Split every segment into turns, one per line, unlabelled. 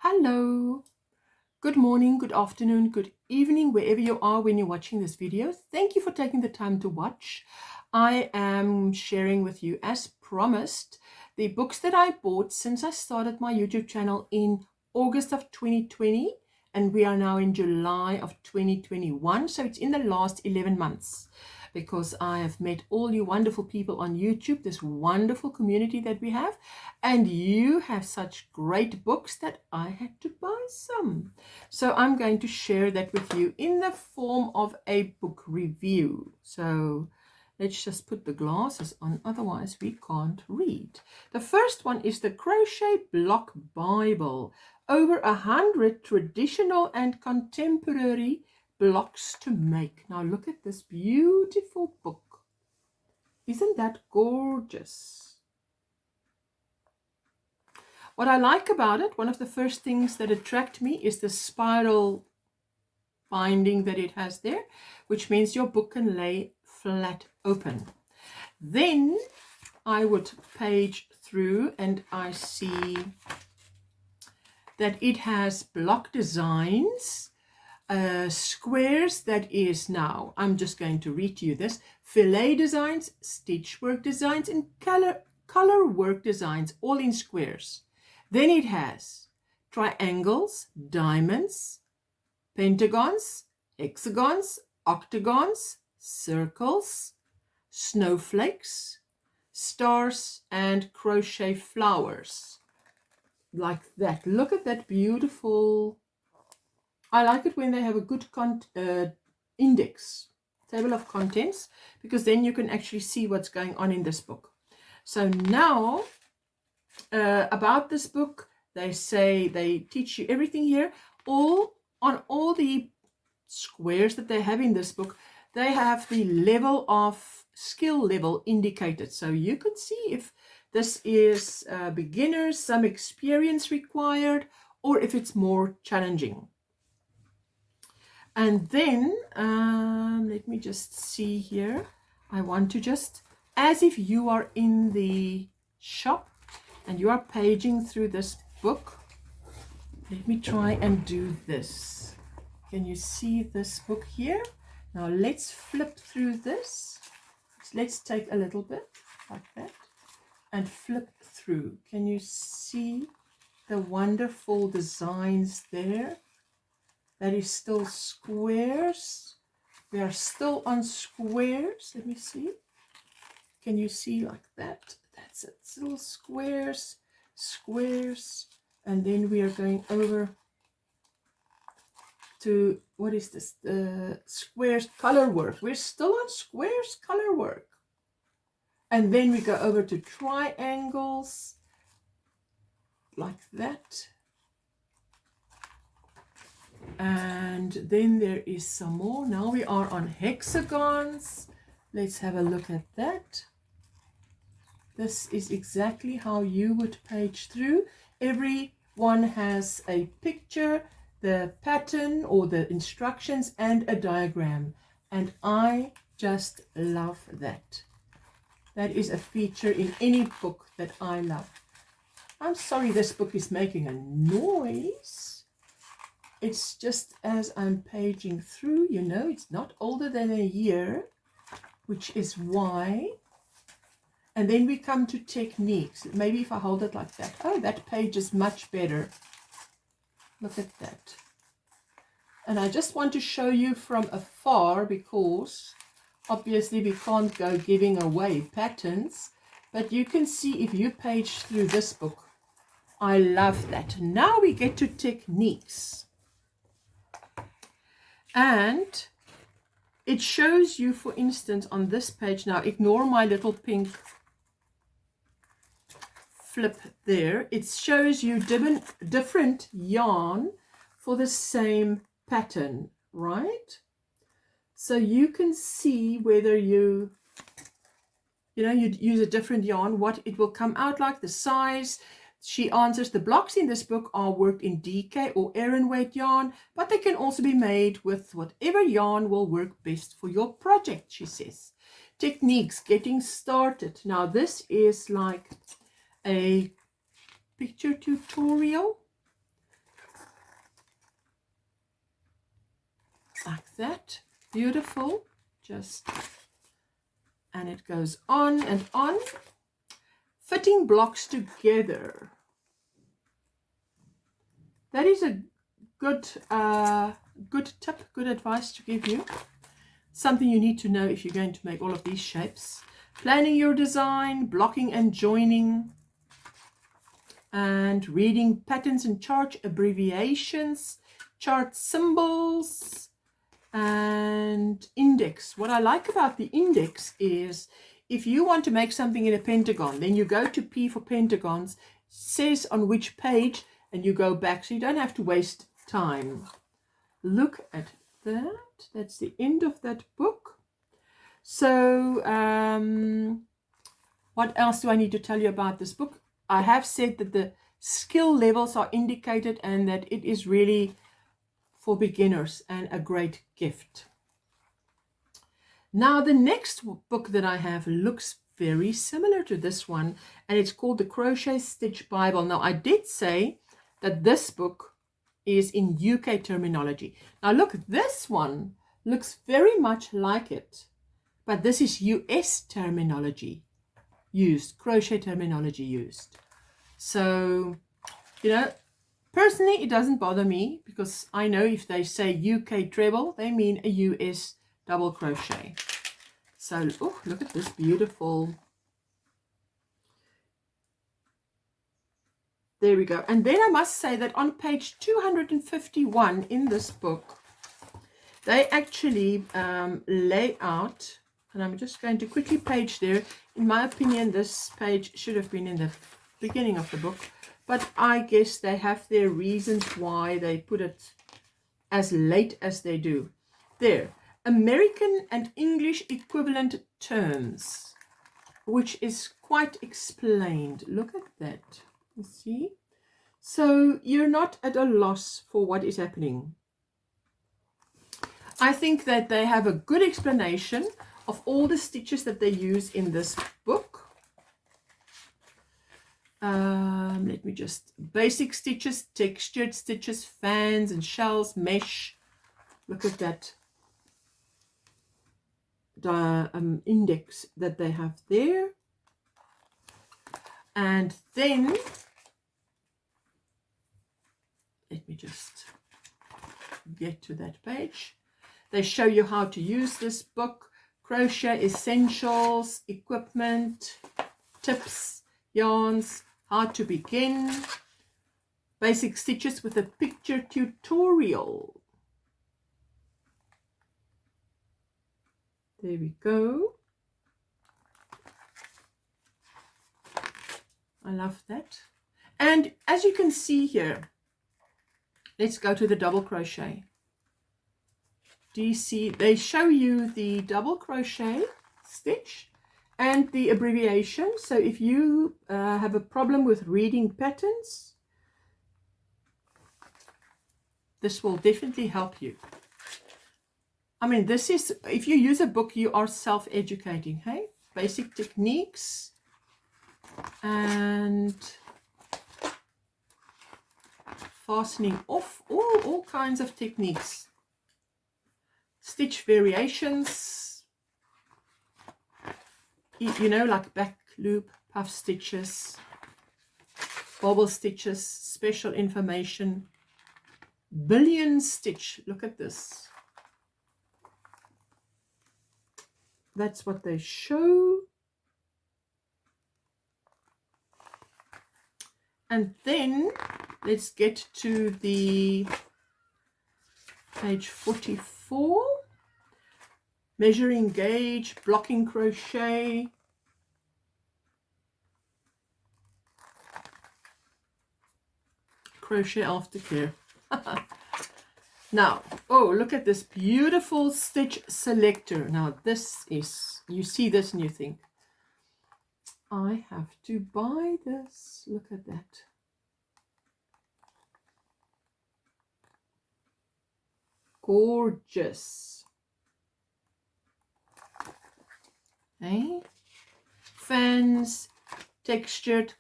Hello, good morning, good afternoon, good evening, wherever you are when you're watching this video. Thank you for taking the time to watch. I am sharing with you, as promised, the books that I bought since I started my YouTube channel in August of 2020, and we are now in July of 2021, so it's in the last 11 months. Because I have met all you wonderful people on YouTube, this wonderful community that we have, and you have such great books that I had to buy some. So I'm going to share that with you in the form of a book review. So let's just put the glasses on, otherwise we can't read. The first one is the Crochet Block Bible. Over 100 traditional and contemporary blocks to make. Now look at this beautiful book. Isn't that gorgeous? What I like about it, one of the first things that attract me is the spiral binding that it has there, which means your book can lay flat open. Then I would page through and I see that it has block designs, squares, that is, now I'm just going to read to you this: fillet designs, stitch work designs, and color work designs, all in squares. Then it has triangles, diamonds, pentagons, hexagons, octagons, circles, snowflakes, stars, and crochet flowers, like that. Look at that beautiful. I like it when they have a good index, table of contents, because then you can actually see what's going on in this book. So now about this book, they say they teach you everything here. On all the squares that they have in this book, they have the level of skill level indicated. So you can see if this is beginners, some experience required, or if it's more challenging. And then, let me just see here. I want to just, as if you are in the shop and you are paging through this book, let me try and do this. Can you see this book here? Now let's flip through this. Let's take a little bit like that and flip through. Can you see the wonderful designs there? That is still squares. We are still on squares. Let me see. Can you see like that? That's it. Little squares, squares. And then we are going over to, what is this? The squares color work. We're still on squares color work. And then we go over to triangles, like that. And then there is some more. Now we are on hexagons. Let's have a look at that. This is exactly how you would page through. Every one has a picture, the pattern or the instructions, and a diagram. And I just love that. That is a feature in any book that I love. I'm sorry this book is making a noise. It's just as I'm paging through, you know, it's not older than a year, which is why. And then we come to techniques. Maybe if I hold it like that. Oh, that page is much better. Look at that. And I just want to show you from afar, because obviously we can't go giving away patterns. But you can see if you page through this book. I love that. Now we get to techniques. And it shows you, for instance, on this page, now ignore my little pink flip there. It shows you different yarn for the same pattern, right? So you can see whether you use a different yarn, what it will come out like, the size. She answers, the blocks in this book are worked in DK or Aran weight yarn, but they can also be made with whatever yarn will work best for your project, she says. Techniques, getting started. Now this is like a picture tutorial like that. Beautiful. Just, and it goes on and on. Fitting blocks together. That is a good good tip, good advice to give you. Something you need to know if you're going to make all of these shapes. Planning your design, blocking and joining, and reading patterns and chart abbreviations, chart symbols, and index. What I like about the index is if you want to make something in a pentagon, then you go to P for pentagons, says on which page, and you go back, so you don't have to waste time. Look at that. That's the end of that book. So what else do I need to tell you about this book? I have said that the skill levels are indicated and that it is really for beginners and a great gift. Now the next book that I have looks very similar to this one, and it's called the Crochet Stitch Bible. Now I did say that this book is in UK terminology. Now look, this one looks very much like it, but this is US terminology used, crochet terminology used. So, you know, personally it doesn't bother me, because I know if they say UK treble, they mean a US double crochet. So, oh, look at this beautiful. There we go. And then I must say that on page 251 in this book, they actually lay out, and I'm just going to quickly page there. In my opinion, this page should have been in the beginning of the book, but I guess they have their reasons why they put it as late as they do. There, American and English equivalent terms, which is quite explained. Look at that. You see? So you're not at a loss for what is happening. I think that they have a good explanation of all the stitches that they use in this book. Let me just, basic stitches, textured stitches, fans and shells, mesh. Look at that. The index that they have there. And then let me just get to that page. They show you how to use this book, crochet essentials, equipment, tips, yarns, how to begin, basic stitches with a picture tutorial. There we go. I love that. And as you can see here, let's go to the double crochet. Do you see? They show you the double crochet stitch and the abbreviation. So if you have a problem with reading patterns, this will definitely help you. I mean, this is, if you use a book, you are self-educating, hey? Basic techniques and fastening off, all kinds of techniques. Stitch variations, you know, like back loop, puff stitches, bobble stitches, special information, billion stitch. Look at this. That's what they show. And then let's get to the page 44. Measuring gauge, blocking crochet. Crochet aftercare. Now, oh, look at this beautiful stitch selector. Now this is, you see this and you think, I have to buy this. Look at that. Gorgeous. Okay. Fans, textured.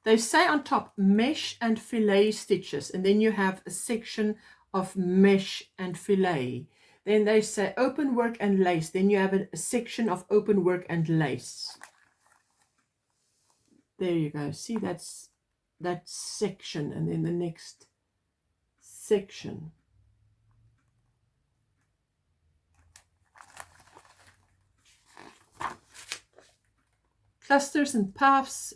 They say on top mesh and fillet stitches, and then you have a section of mesh and fillet. Then they say open work and lace. Then you have a section of open work and lace. There you go. See, that's that section, and then the next section. Clusters and puffs,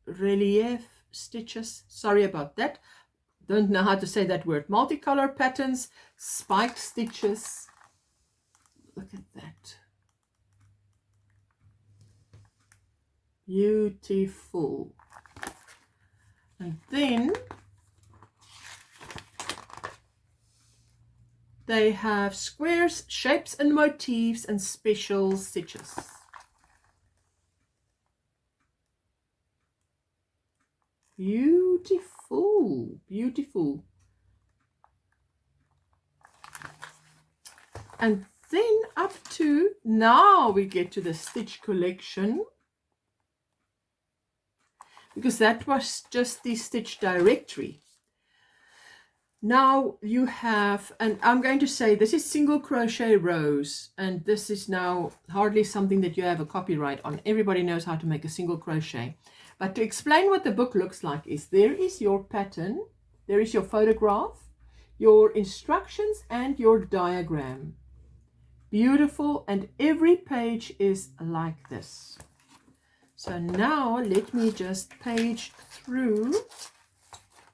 relief stitches. Sorry about that. Don't know how to say that word. Multicolor patterns, spiked stitches. Look at that. Beautiful. And then they have squares, shapes and motifs, and special stitches. Beautiful, beautiful. And then up to, now we get to the stitch collection, because that was just the stitch directory. Now you have, and I'm going to say this is single crochet rows, and this is now hardly something that you have a copyright on. Everybody knows how to make a single crochet. But to explain what the book looks like is, there is your pattern, there is your photograph, your instructions, and your diagram. Beautiful, and every page is like this. So now let me just page through,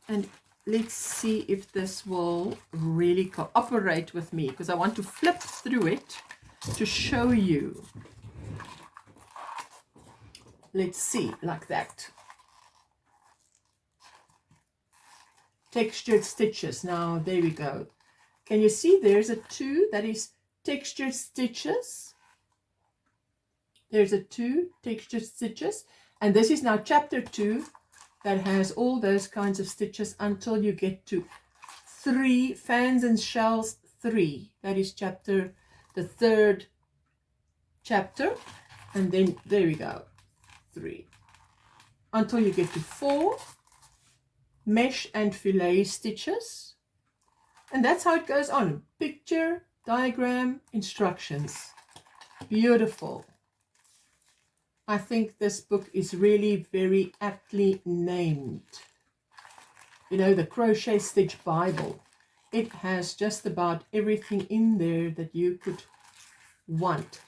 and let's see if this will really cooperate with me, because I want to flip through it to show you. Let's see, like that. Textured stitches. Now, there we go. Can you see there's a 2 that is textured stitches? There's a 2 textured stitches. And this is now chapter 2 that has all those kinds of stitches until you get to 3 fans and shells 3. That is the 3rd chapter. And then there we go. 3 until you get to 4 mesh and fillet stitches, and that's how it goes on. Picture, diagram, instructions. Beautiful. I think this book is really very aptly named. You know, the Crochet Stitch Bible. It has just about everything in there that you could want.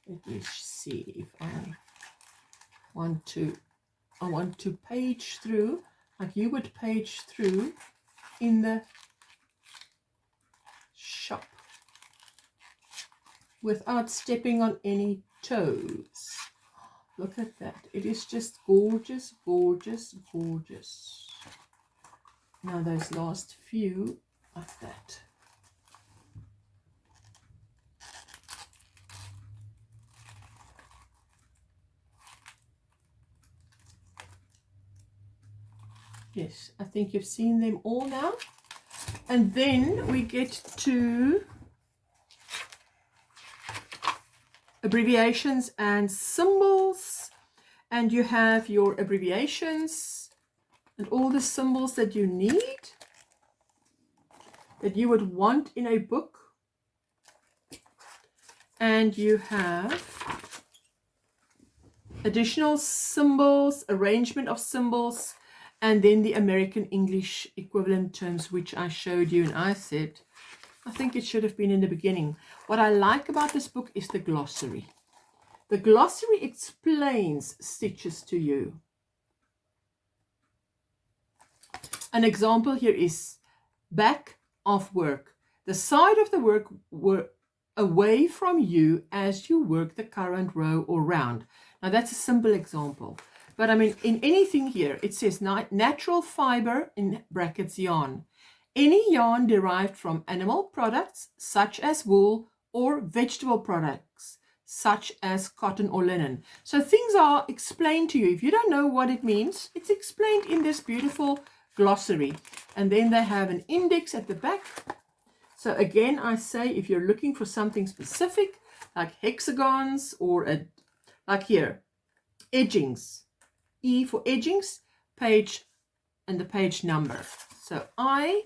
Let me see if I want to page through like you would page through in the shop without stepping on any toes. Look at that. It is just gorgeous, gorgeous, gorgeous. Now those last few like that. Yes, I think you've seen them all now. And then we get to abbreviations and symbols. And you have your abbreviations and all the symbols that you need, that you would want in a book. And you have additional symbols, arrangement of symbols, and then the American English equivalent terms, which I showed you, and I said, I think it should have been in the beginning. What I like about this book is the glossary. The glossary explains stitches to you. An example here is back of work. The side of the work were away from you as you work the current row or round. Now that's a simple example. But I mean, in anything here, it says natural fiber, in brackets, yarn. Any yarn derived from animal products, such as wool, or vegetable products, such as cotton or linen. So things are explained to you. If you don't know what it means, it's explained in this beautiful glossary. And then they have an index at the back. So again, I say, if you're looking for something specific, like hexagons or like here, edgings. E for edgings, page, and the page number. So I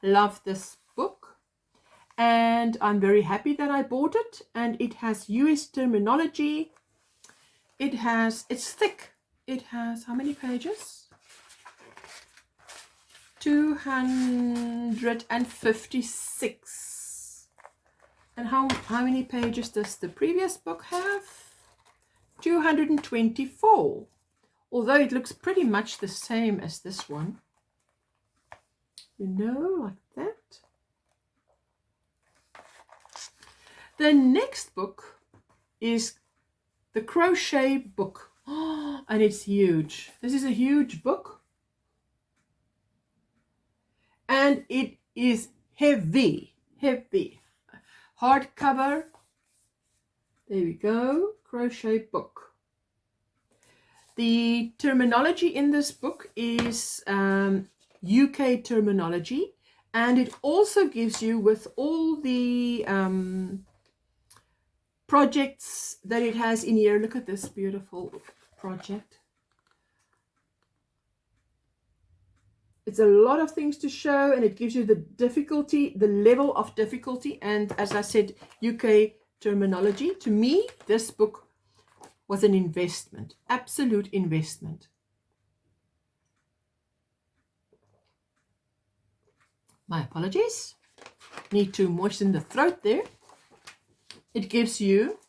love this book, and I'm very happy that I bought it. And it has US terminology. It's thick. It has how many pages? 256. And how many pages does the previous book have? 224. Although it looks pretty much the same as this one. You know, like that. The next book is the Crochet Book. Oh, and it's huge. This is a huge book. And it is heavy. Heavy. Hardcover. There we go. Crochet Book. The terminology in this book is UK terminology, and it also gives you with all the projects that it has in here. Look at this beautiful project. It's a lot of things to show, and it gives you the difficulty, the level of difficulty, and as I said, UK terminology. To me, this book was an investment, absolute investment. My apologies. Need to moisten the throat there. It gives you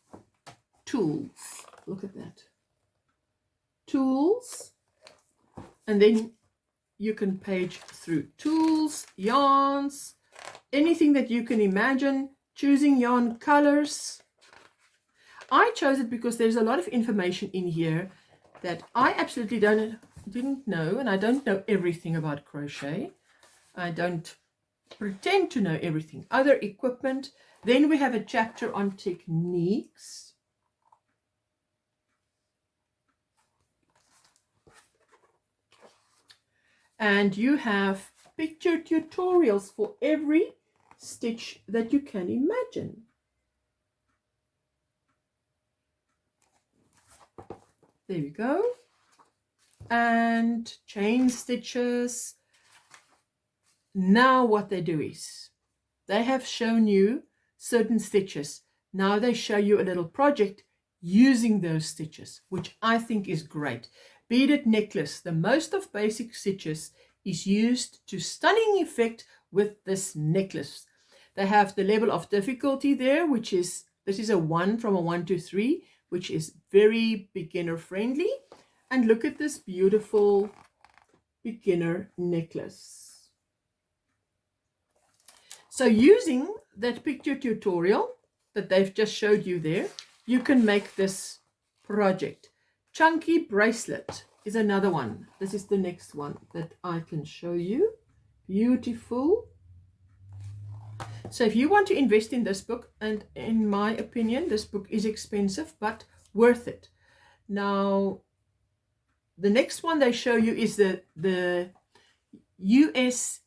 tools. Look at that. Tools. And then you can page through tools, yarns, anything that you can imagine, choosing yarn colors. I chose it because there's a lot of information in here that I absolutely didn't know, and I don't know everything about crochet. I don't pretend to know everything. Other equipment. Then we have a chapter on techniques. And you have picture tutorials for every stitch that you can imagine. There we go. And chain stitches. Now what they do is they have shown you certain stitches. Now they show you a little project using those stitches, which I think is great. Beaded necklace, the most of basic stitches is used to stunning effect with this necklace. They have the level of difficulty there, which is, this is a 1 from a 1 to 3, which is very beginner friendly. And look at this beautiful beginner necklace. So using that picture tutorial that they've just showed you there, you can make this project. Chunky bracelet is another one. This is the next one that I can show you. Beautiful. So if you want to invest in this book, and in my opinion, this book is expensive, but worth it. Now, the next one they show you is the US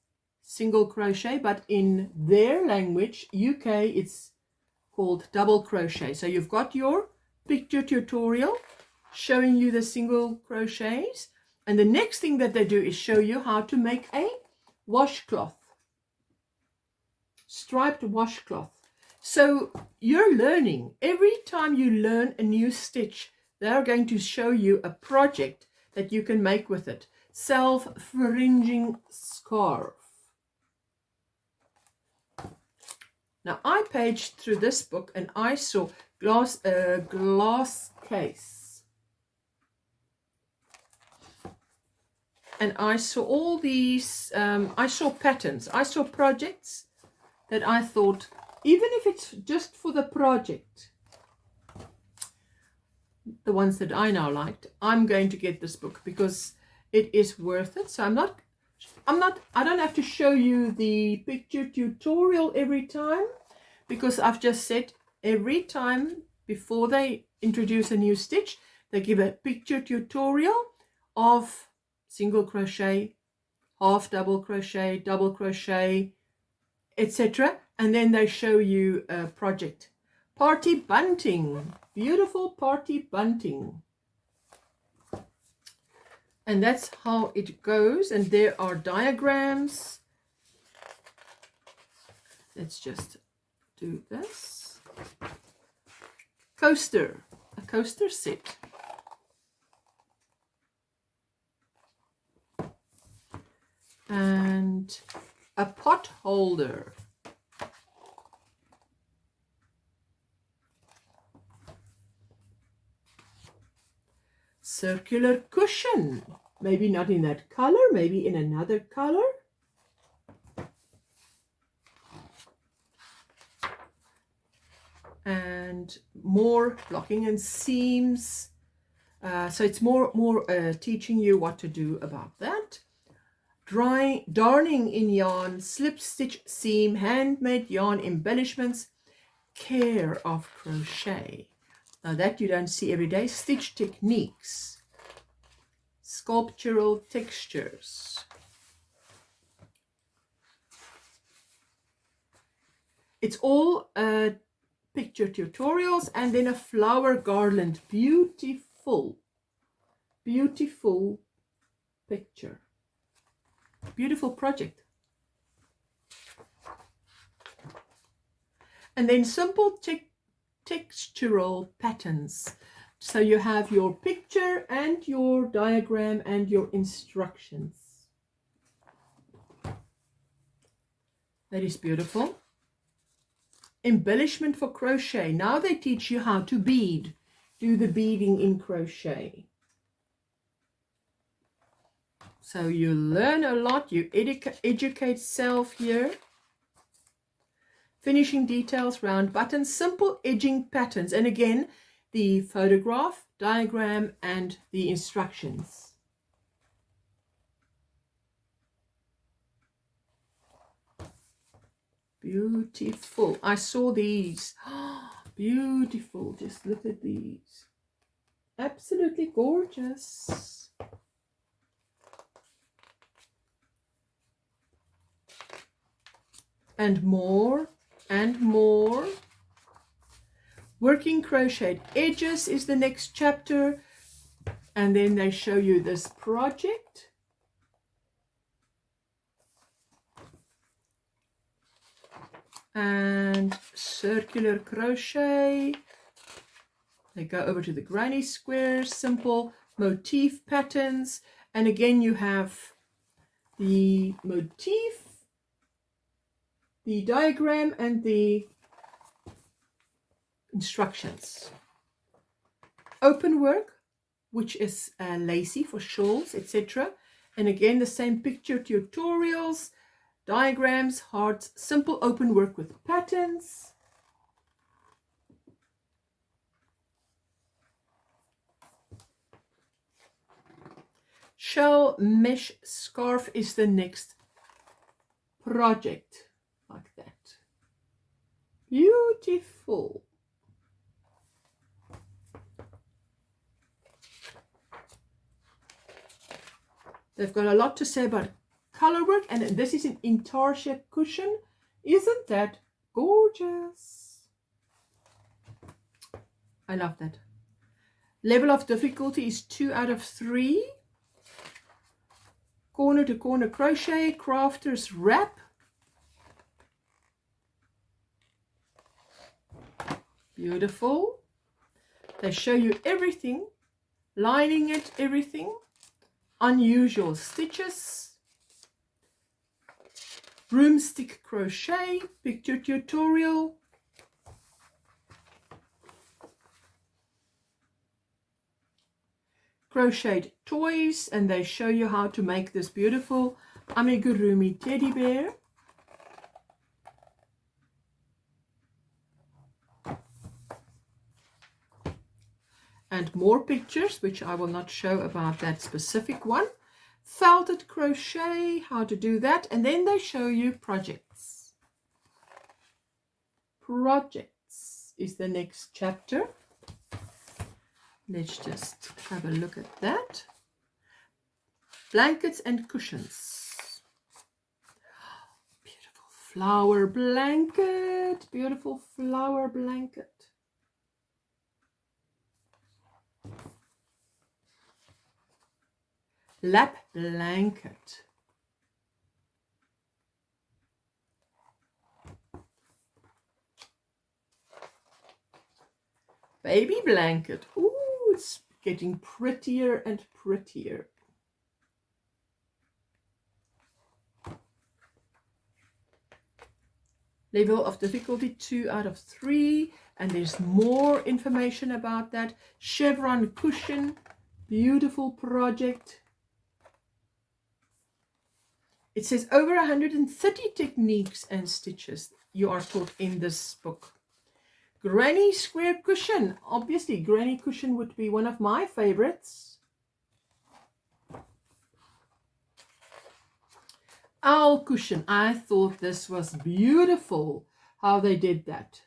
single crochet, but in their language, UK, it's called double crochet. So you've got your picture tutorial showing you the single crochets, and the next thing that they do is show you how to make a washcloth, striped washcloth. So you're learning. Every time you learn a new stitch, they're going to show you a project that you can make with it. Self-fringing scarf. Now I paged through this book and I saw glass case. And I saw all these, I saw patterns, I saw projects that I thought, even if it's just for the project, the ones that I now liked, I'm going to get this book because it is worth it. So I don't have to show you the picture tutorial every time, because I've just said every time before they introduce a new stitch, they give a picture tutorial of single crochet, half double crochet, etc. And then they show you a project. Party bunting, beautiful party bunting. And that's how it goes. And there are diagrams. Let's just do this. Coaster, a coaster set. And a pot holder. Circular cushion. Maybe not in that color, maybe in another color. And more blocking and seams. So it's more teaching you what to do about that. Darning in yarn, slip stitch seam, handmade yarn embellishments, care of crochet. Now that you don't see every day. Stitch techniques, sculptural textures. It's all picture tutorials, and then a flower garland. Beautiful, beautiful picture. Beautiful project. And then simple textural patterns. So you have your picture and your diagram and your instructions. That is beautiful. Embellishment for crochet. Now they teach you how to bead. Do the beading in crochet. So you learn a lot. You educate self here. Finishing details, round buttons, simple edging patterns. And again, the photograph, diagram, and the instructions. Beautiful. I saw these. Beautiful. Just look at these. Absolutely gorgeous. And more and more. Working crocheted edges is the next chapter. And then they show you this project. And circular crochet. They go over to the granny squares, simple motif patterns. And again, you have the motif, the diagram, and the instructions. Open work, which is lacy for shawls, etc. And again, the same picture tutorials, diagrams, hearts, simple open work with patterns. Shell mesh scarf is the next project, like that. Beautiful. They've got a lot to say about color work, and this is an intarsia cushion. Isn't that gorgeous? I love that. Level of difficulty is 2 out of 3. Corner to corner crochet, crafter's wrap. Beautiful. They show you everything, lining it, everything. Unusual stitches. Broomstick crochet, picture tutorial. Crocheted toys, and they show you how to make this beautiful amigurumi teddy bear. And more pictures, which I will not show about that specific one. Felted crochet, how to do that. And then they show you projects. Projects is the next chapter. Let's just have a look at that. Blankets and cushions. Beautiful flower blanket. Beautiful flower blanket. Lap blanket. Baby blanket. Ooh, it's getting prettier and prettier. Level of difficulty 2 out of 3. And there's more information about that. Chevron cushion. Beautiful project. It says over 130 techniques and stitches you are taught in this book. Granny square cushion. Obviously, granny cushion would be one of my favorites. Owl cushion. I thought this was beautiful how they did that.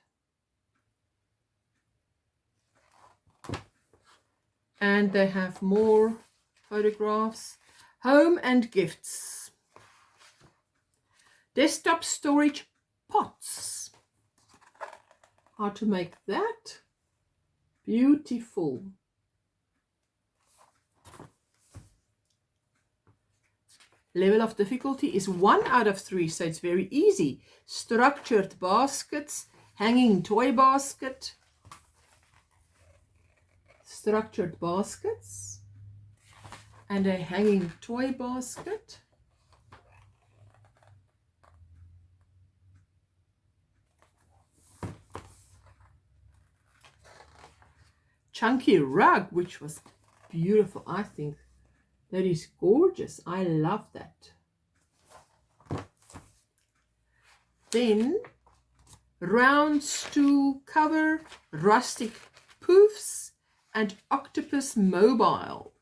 And they have more photographs. Home and gifts. Desktop storage pots. How to make that. Beautiful. Level of difficulty is 1 out of 3, so it's very easy. Structured baskets, hanging toy basket. Structured baskets and a hanging toy basket. Chunky rug, which was beautiful. I think that is gorgeous. I love that. Then round stool cover, rustic poofs, and octopus mobile.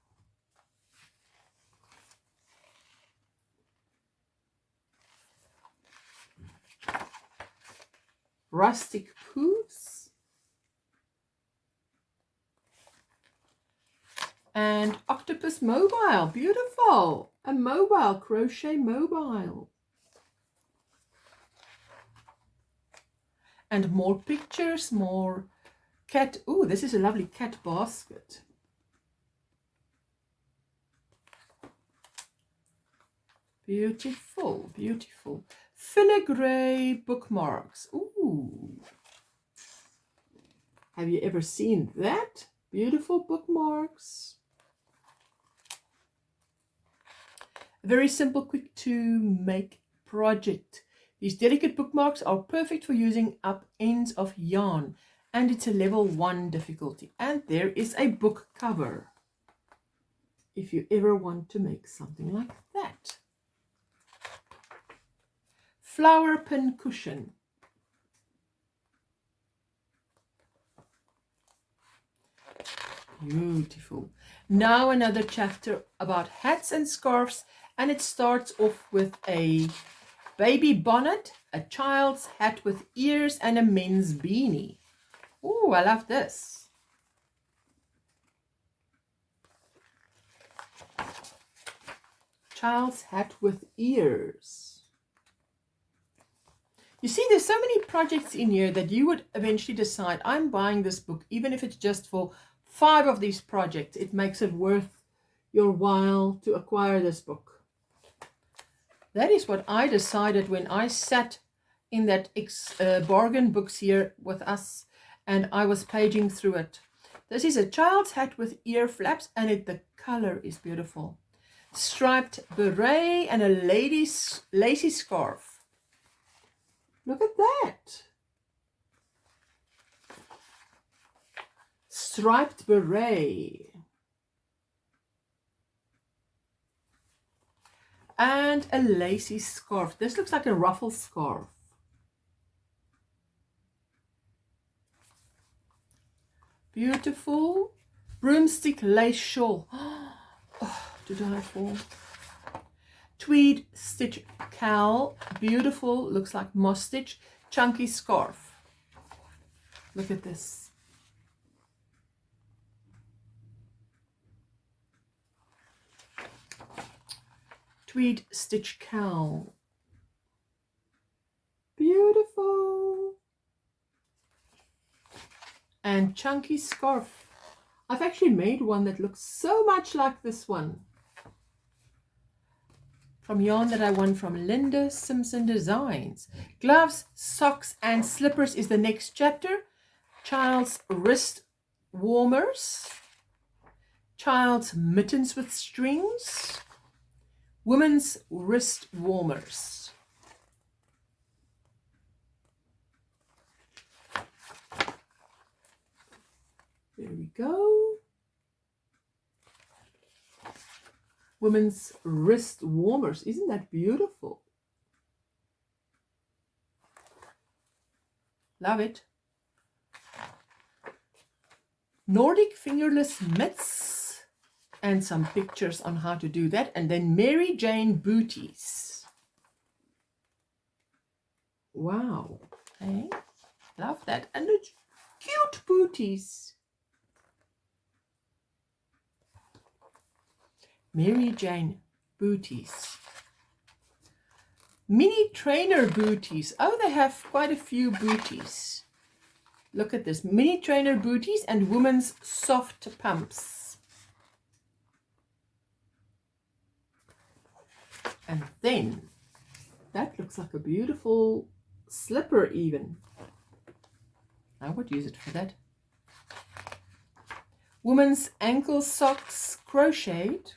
Rustic poofs and octopus mobile. Beautiful. A mobile, crochet mobile. And more pictures, more cat. Oh, this is a lovely cat basket. Beautiful, beautiful. Filigree bookmarks. Ooh. Have you ever seen that? Beautiful bookmarks. A very simple, quick to make project. These delicate bookmarks are perfect for using up ends of yarn, and it's a level 1 difficulty. And there is a book cover if you ever want to make something like that. Flower pin cushion. Beautiful. Now another chapter about hats and scarves, and it starts off with a baby bonnet, a child's hat with ears, and a men's beanie. Oh, I love this. Child's hat with ears. You see, there's so many projects in here that you would eventually decide, I'm buying this book, even if it's just for 5 of these projects. It makes it worth your while to acquire this book. That is what I decided when I sat in that bargain books here with us and I was paging through it. This is a child's hat with ear flaps, and the color is beautiful. Striped beret and a lady's lacy scarf. Look at that. Striped beret. And a lacy scarf. This looks like a ruffle scarf. Beautiful. Broomstick lace shawl. Oh, to die for. Tweed stitch cowl. Beautiful. Looks like moss stitch. Chunky scarf. Look at this. Tweed stitch cowl. Beautiful. And chunky scarf. I've actually made one that looks so much like this one. From yarn that I won from Linda Simpson Designs. Gloves, socks, and slippers is the next chapter. Child's wrist warmers, child's mittens with strings, women's wrist warmers. There we go. Women's wrist warmers. Isn't that beautiful? Love it. Nordic fingerless mitts and some pictures on how to do that. And then Mary Jane booties. Wow. Hey, love that. And it's cute booties. Mary Jane booties. Mini trainer booties. Oh, they have quite a few booties. Look at this. Mini trainer booties and women's soft pumps. And then, that looks like a beautiful slipper even. I would use it for that. Women's ankle socks crocheted.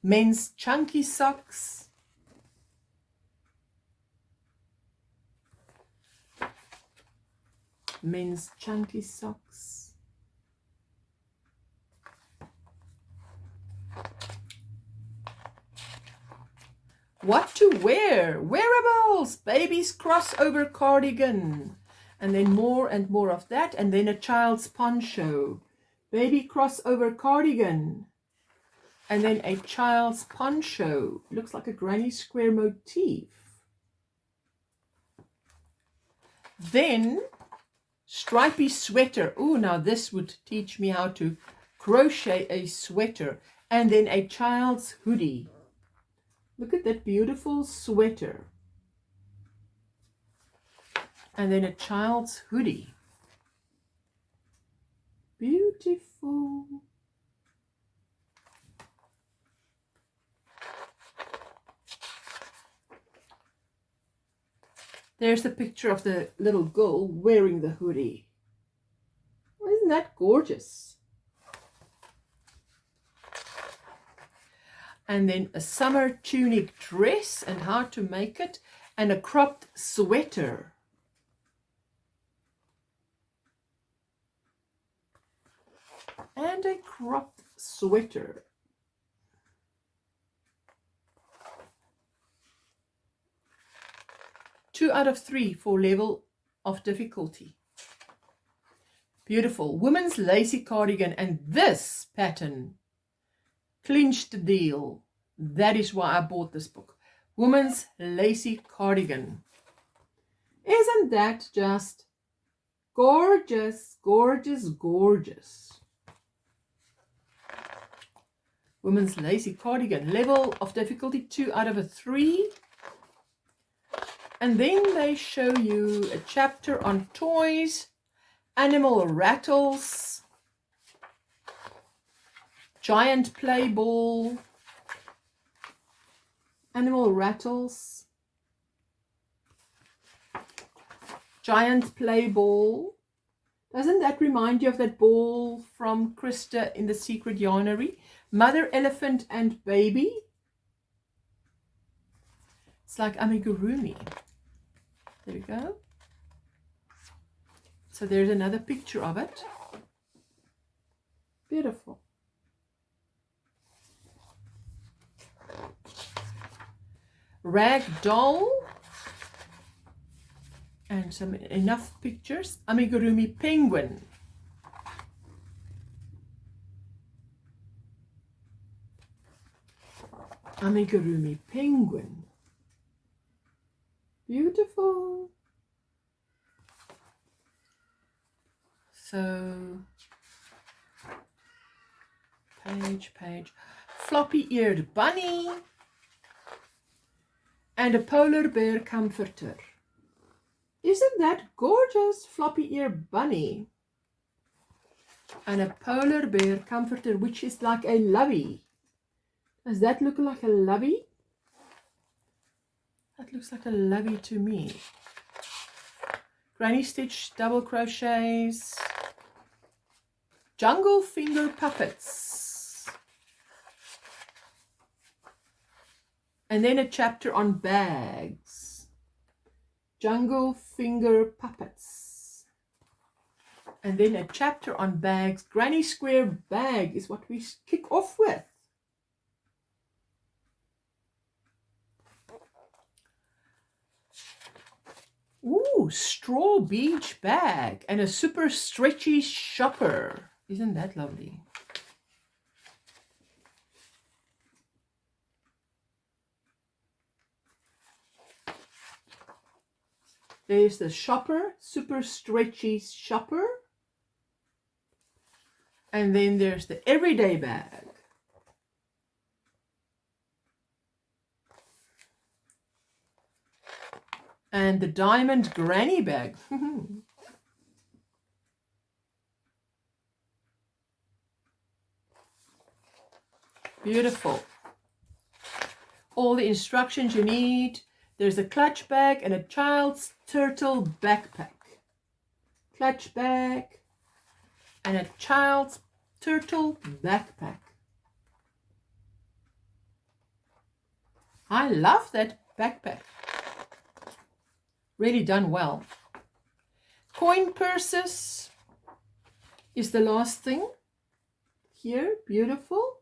Men's chunky socks. Men's chunky socks. What to wear? Wearables. Baby's crossover cardigan. And then more and more of that. And then a child's poncho. Baby crossover cardigan. And then a child's poncho. Looks like a granny square motif. Then stripy sweater. Oh, now this would teach me how to crochet a sweater. And then a child's hoodie. Look at that beautiful sweater. And then a child's hoodie. Beautiful. There's the picture of the little girl wearing the hoodie. Isn't that gorgeous? And then a summer tunic dress and how to make it, and a cropped sweater. And a cropped sweater. Two out of 3 for level of difficulty. Beautiful. Women's lacy cardigan, and this pattern clinched the deal. That is why I bought this book. Women's lacy cardigan. Isn't that just gorgeous, gorgeous, gorgeous? Women's lacy cardigan. Level of difficulty 2 out of 3. And then they show you a chapter on toys, animal rattles, giant play ball, animal rattles, giant play ball. Doesn't that remind you of that ball from Krista in the Secret Yarnery? Mother elephant and baby. It's like amigurumi. There we go. So there's another picture of it. Beautiful. Rag doll. And some enough pictures. Amigurumi penguin. Amigurumi penguin. Beautiful. So, page. Floppy-eared bunny. And a polar bear comforter. Isn't that gorgeous? Floppy-eared bunny. And a polar bear comforter, which is like a lovey. Does that look like a lovey? That looks like a lovey to me. Granny stitch double crochets. Jungle Finger Puppets. And then a chapter on bags. Jungle Finger Puppets. And then a chapter on bags. Granny Square Bag is what we kick off with. Ooh, straw beach bag and a super stretchy shopper. Isn't that lovely? There's the shopper, super stretchy shopper. And then there's the everyday bag. And the diamond granny bag. Beautiful. All the instructions you need. There's a clutch bag and a child's turtle backpack. Clutch bag and a child's turtle backpack. I love that backpack. Really done well. Coin purses is the last thing here. Beautiful.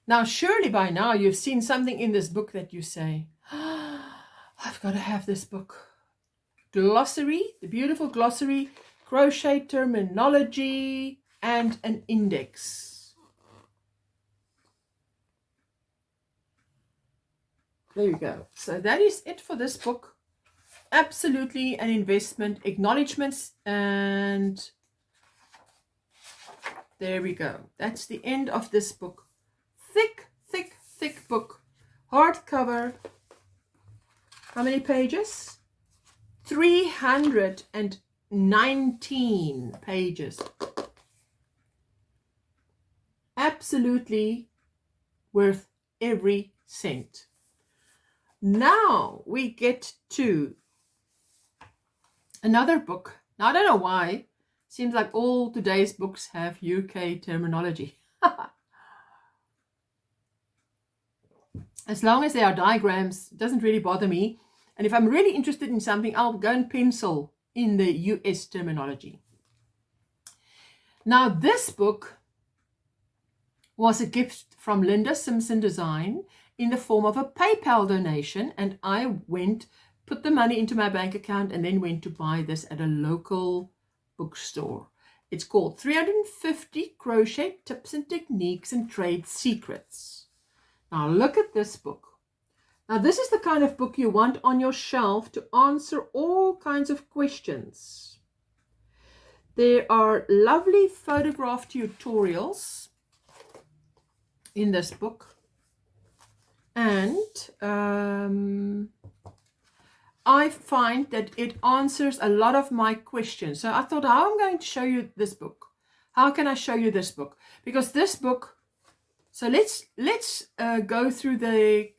Now, surely by now you've seen something in this book that you say, oh, I've got to have this book. Glossary, the beautiful glossary, crochet terminology, and an index. There you go. So that is it for this book. Absolutely an investment. Acknowledgements, and there we go. That's the end of this book. Thick, thick, thick book. Hardcover. How many pages? 319 pages. Absolutely worth every cent. Now we get to another book. Now I don't know why. Seems like all today's books have UK terminology. As long as there are diagrams, it doesn't really bother me. And if I'm really interested in something, I'll go and pencil in the US terminology. Now this book was a gift from Linda Simpson Design in the form of a PayPal donation, and I put the money into my bank account and then went to buy this at a local bookstore. It's called 350 Crochet Tips and Techniques and Trade Secrets. Now look at this book. Now this is the kind of book you want on your shelf to answer all kinds of questions. There are lovely photograph tutorials in this book. And I find that it answers a lot of my questions. So I thought, how am I going to show you this book? How can I show you this book? Because this book, so let's go through the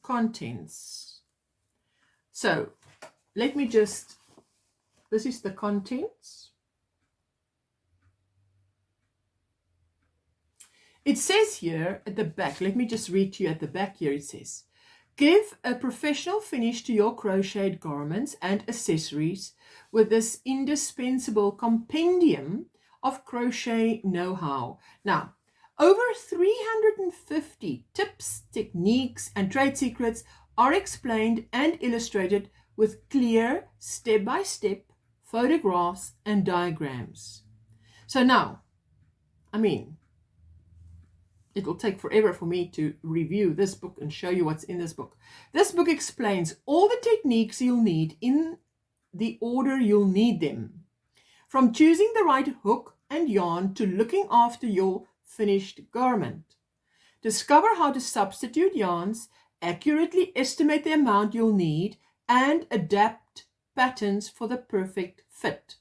contents. So let me just, this is the contents. It says here at the back, let me just read to you at the back here, it says, give a professional finish to your crocheted garments and accessories with this indispensable compendium of crochet know-how. Now, over 350 tips, techniques, and trade secrets are explained and illustrated with clear step-by-step photographs and diagrams. So now, I mean, it will take forever for me to review this book and show you what's in this book. This book explains all the techniques you'll need in the order you'll need them. From choosing the right hook and yarn to looking after your finished garment. Discover how to substitute yarns, accurately estimate the amount you'll need, and adapt patterns for the perfect fit.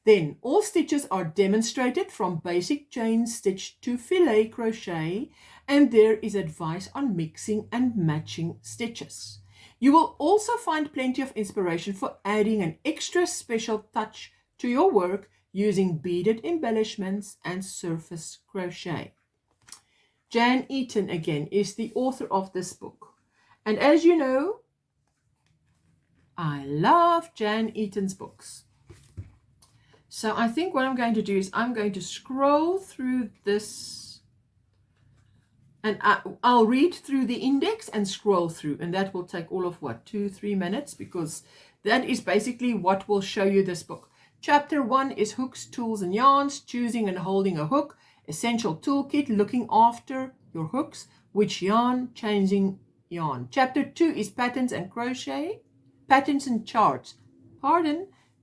Then all stitches are demonstrated from basic chain stitch to filet crochet, and there is advice on mixing and matching stitches. You will also find plenty of inspiration for adding an extra special touch to your work using beaded embellishments and surface crochet. Jan Eaton, again, is the author of this book. And as you know, I love Jan Eaton's books. So I think what I'm going to do is I'm going to scroll through this, and I'll read through the index and scroll through, and that will take all of what, 2-3 minutes, because that is basically what will show you this book. Chapter 1 is hooks, tools and yarns, choosing and holding a hook, essential toolkit, looking after your hooks, which yarn, changing yarn. Chapter 2 is patterns and crochet, patterns and charts,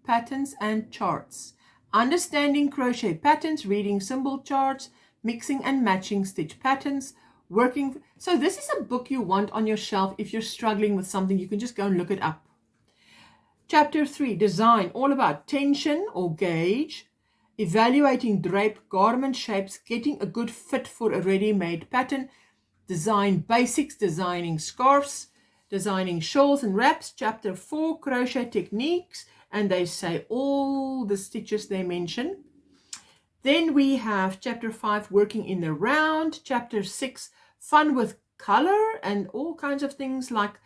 patterns and charts, understanding crochet patterns, reading symbol charts, mixing and matching stitch patterns, working. So this is a book you want on your shelf. If you're struggling with something, you can just go and look it up. Chapter 3, design, all about tension or gauge, evaluating drape, garment shapes, getting a good fit for a ready-made pattern, design basics, designing scarves, designing shawls and wraps. Chapter 4, crochet techniques, and they say all the stitches they mention. Then we have chapter 5, working in the round. Chapter 6, fun with color and all kinds of things like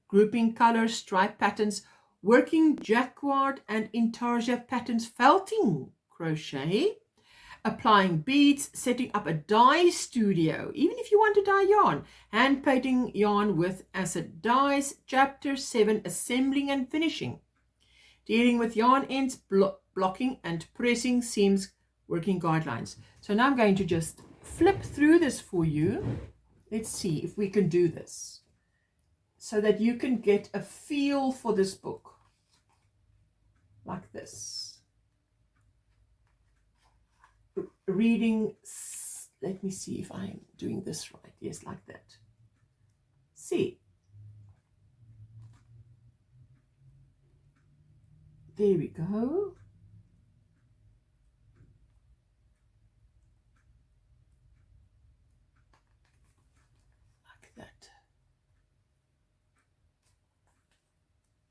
grouping colors, stripe patterns, working jacquard and intarsia patterns, felting crochet, applying beads, setting up a dye studio, even if you want to dye yarn, hand painting yarn with acid dyes. Chapter 7, assembling and finishing, dealing with yarn ends, blocking and pressing seams, working guidelines. So now I'm going to just flip through this for you. Let's see if we can do this so that you can get a feel for this book. Like this. Reading, let me see if I'm doing this right. Yes, like that. See. There we go. Like that.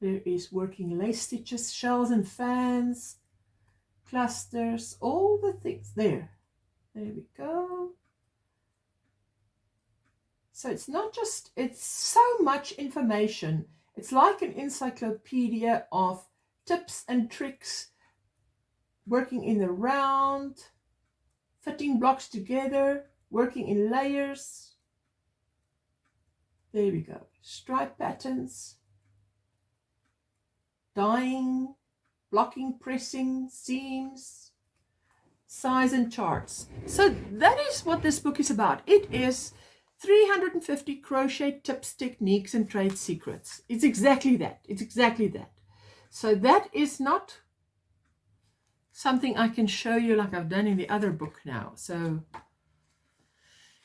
There is working lace stitches, shells and fans, clusters, all the things there. There we go. So it's not just, it's so much information. It's like an encyclopedia of tips and tricks, working in the round, fitting blocks together, working in layers. There we go. Stripe patterns, dyeing, blocking, pressing, seams, size and charts. So that is what this book is about. It is 350 crochet tips, techniques and trade secrets. It's exactly that. It's exactly that. So that is not something I can show you like I've done in the other book now. So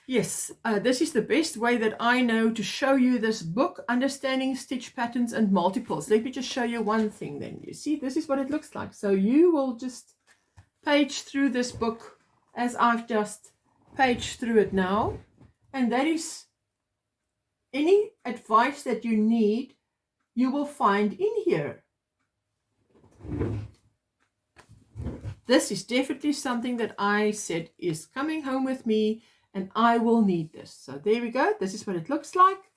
yes, this is the best way that I know to show you this book, understanding stitch patterns and multiples. Let me just show you one thing then. You see, this is what it looks like. So you will just page through this book as I've just paged through it now. And that is any advice that you need, you will find in here. This is definitely something that I said is coming home with me, and I will need this. So there we go. This is what it looks like.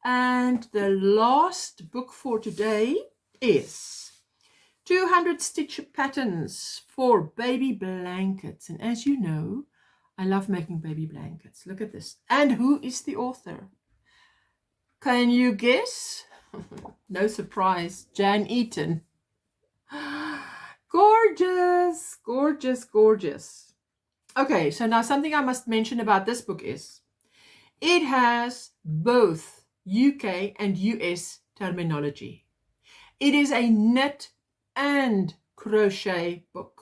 And the last book for today is 200 stitch patterns for baby blankets. And as you know, I love making baby blankets. Look at this. And who is the author? Can you guess? No surprise. Jan Eaton. Gorgeous, gorgeous, gorgeous. Okay, so now something I must mention about this book is it has both UK and US terminology. It is a knit and crochet book.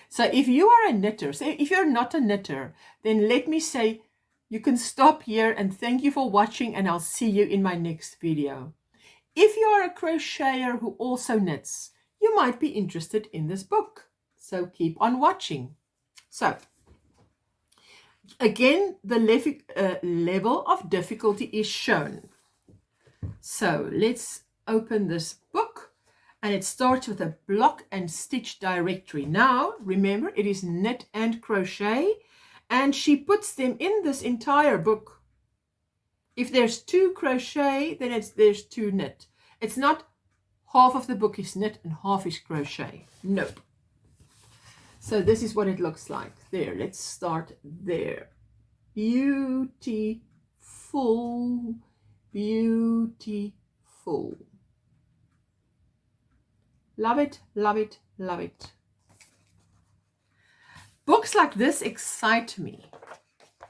So if you are a knitter, so if you're not a knitter, then let me say you can stop here and thank you for watching, and I'll see you in my next video. If you are a crocheter who also knits, you might be interested in this book. So keep on watching. So again, the level of difficulty is shown. So let's open this book. And it starts with a block and stitch directory. Now, remember, it is knit and crochet, and she puts them in this entire book. If there's 2 crochet, then there's 2 knit. It's not half of the book is knit and half is crochet. Nope. So this is what it looks like. There, let's start there. Beautiful, beautiful. Love it, love it, love it. Books like this excite me.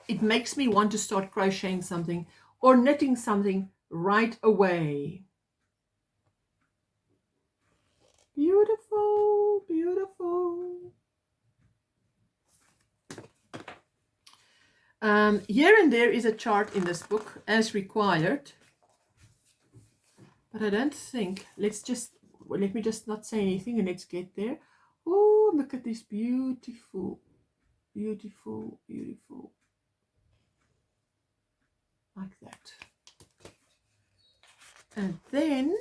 It makes me want to start crocheting something or knitting something right away. Beautiful, beautiful. Here and there is a chart in this book as required. But I don't think, let me just not say anything and let's get there. Oh, look at this beautiful, beautiful, beautiful. Like that. And then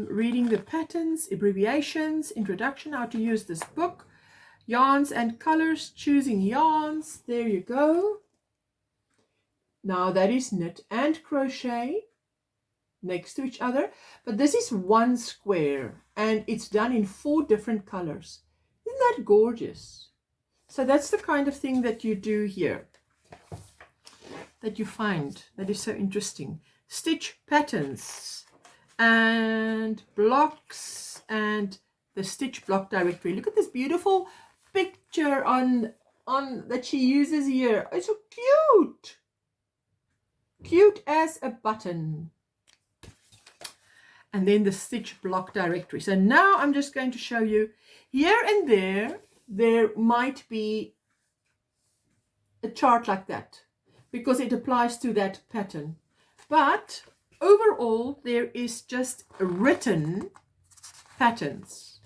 reading the patterns, abbreviations, introduction, how to use this book, yarns and colors, choosing yarns. There you go. Now that is knit and crochet next to each other, but this is one square and it's done in 4 different colors. Isn't that gorgeous? So that's the kind of thing that you do here, that you find that is so interesting. Stitch patterns and blocks and the stitch block directory. Look at this beautiful picture on that she uses here. It's so cute. Cute as a button. And then the stitch block directory. So now I'm just going to show you here and there might be a chart like that because it applies to that pattern. But overall, there is just written patterns.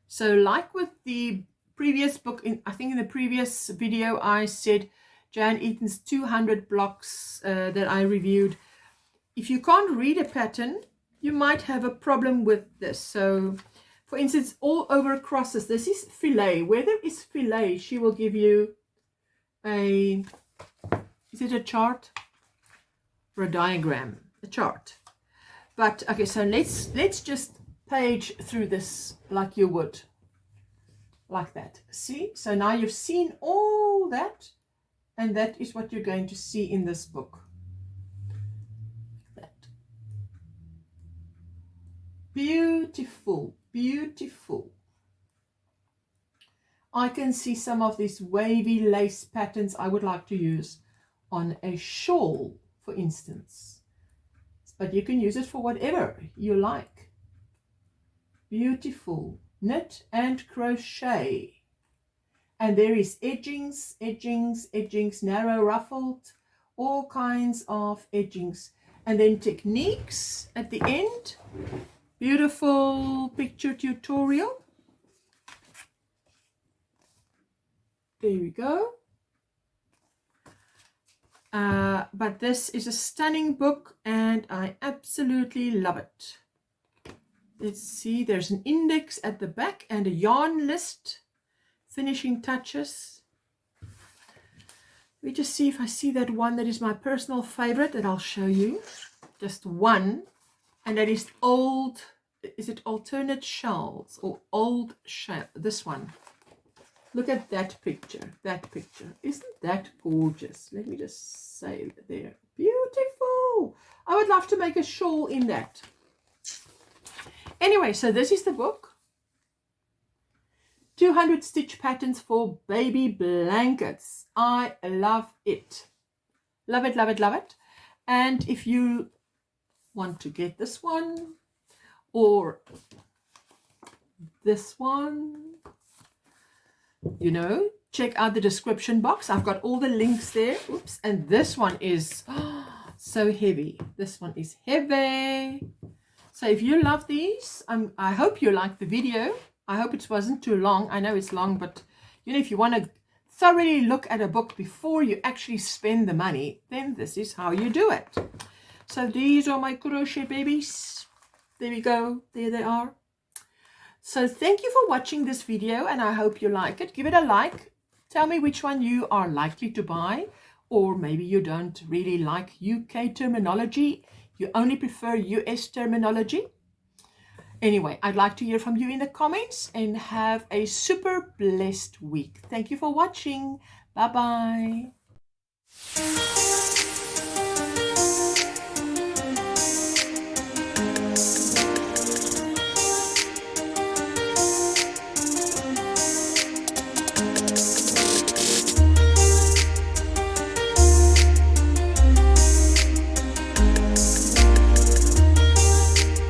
So like with the previous book, I think in the previous video, I said Jan Eaton's 200 blocks that I reviewed. If you can't read a pattern, you might have a problem with this. So for instance, all over crosses, this is filet. Where there is filet, she will give you a, is it a chart or a diagram? A chart. But okay, so let's just page through this like you would, like that. See, so now you've seen all that, and that is what you're going to see in this book. Beautiful, beautiful. I can see some of these wavy lace patterns I would like to use on a shawl, for instance. But you can use it for whatever you like. Beautiful. Knit and crochet. And there is edgings, edgings, edgings, narrow ruffled, all kinds of edgings. And then techniques at the end. Beautiful picture tutorial. There we go. But this is a stunning book and I absolutely love it. Let's see, there's an index at the back and a yarn list. Finishing touches. Let me just see if I see that one that is my personal favorite that I'll show you. Just one. And that is old, is it alternate shells or old shell? This one. Look at that picture, that picture. Isn't that gorgeous? Let me just say there. Beautiful. I would love to make a shawl in that. Anyway, so this is the book. 200 stitch patterns for baby blankets. I love it. Love it, love it, love it. And if you want to get this one or this one, you know, check out the description box. I've got all the links there. Oops. And this one is so heavy. This one is heavy. So if you love these, I hope you liked the video. I hope it wasn't too long. I know it's long, but you know, if you want to thoroughly look at a book before you actually spend the money, then this is how you do it. So these are my crochet babies. there we go. There they are. So thank you for watching this video, and I hope you like it. Give it a like. Tell me which one you are likely to buy, or maybe you don't really like UK terminology. You only prefer US terminology. Anyway, I'd like to hear from you in the comments, and have a super blessed week. Thank you for watching. Bye-bye.